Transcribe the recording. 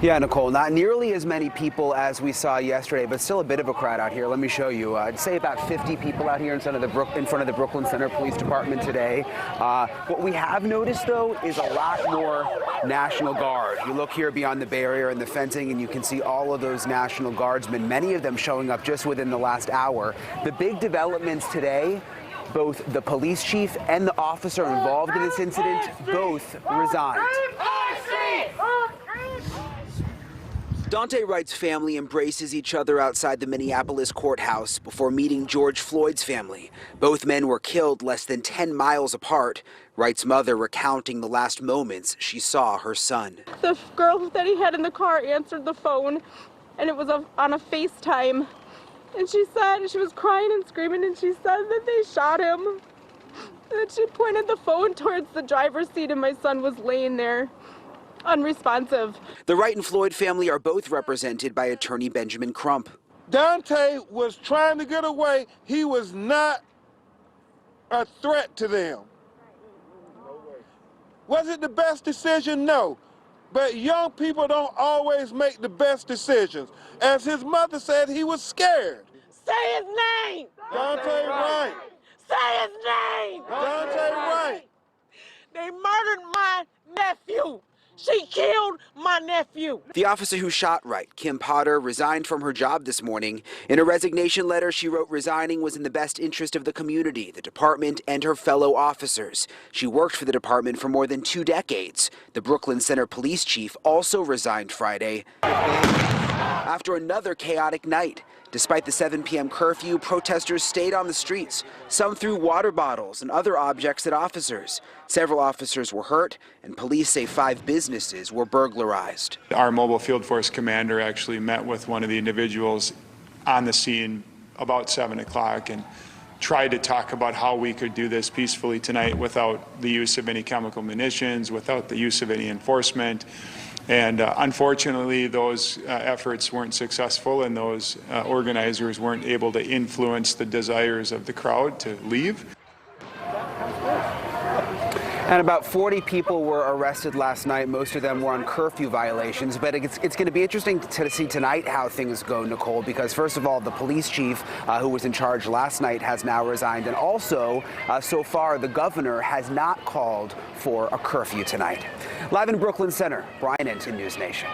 Yeah, Nicole, not nearly as many people as we saw yesterday, but still a bit of a crowd out here. Let me show you. I'd say about 50 people out here in front of the Brooklyn Center Police Department today. What we have noticed, though, is a lot more National Guard. You look here beyond the barrier and the fencing, and you can see all of those National Guardsmen, many of them showing up just within the last hour. The big developments today, both the police chief and the officer involved in this incident both resigned. Daunte Wright's family embraces each other outside the Minneapolis courthouse before meeting George Floyd's family. Both men were killed less than 10 miles apart. Wright's mother recounting the last moments she saw her son. The girl that he had in the car answered the phone, and it was on a FaceTime. And she said, she was crying and screaming, and she said that they shot him. And she pointed the phone towards the driver's seat, and my son was laying there, unresponsive. The Wright and Floyd family are both represented by attorney Benjamin Crump. Daunte was trying to get away. He was not a threat to them. Was it the best decision? No. But young people don't always make the best decisions. As his mother said, he was scared. Say his name! Daunte Wright. Say his name! Daunte Wright. They murdered my nephew. She killed my nephew. The officer who shot Wright, Kim Potter, resigned from her job this morning. In a resignation letter, she wrote resigning was in the best interest of the community, the department, and her fellow officers. She worked for the department for more than 2 decades. The Brooklyn Center police chief also resigned Friday after another chaotic night. Despite the 7 p.m. curfew, protesters stayed on the streets. Some threw water bottles and other objects at officers. Several officers were hurt, and police say 5 businesses were burglarized. Our mobile field force commander actually met with one of the individuals on the scene about 7 o'clock and tried to talk about how we could do this peacefully tonight without the use of any chemical munitions, without the use of any enforcement. And unfortunately, those efforts weren't successful, and those organizers weren't able to influence the desires of the crowd to leave. And about 40 people were arrested last night. Most of them were on curfew violations. But it's going to be interesting to see tonight how things go, Nicole, because first of all, the police chief who was in charge last night has now resigned. And also, so far, the governor has not called for a curfew tonight. Live in Brooklyn Center, Brian Ensign, News Nation.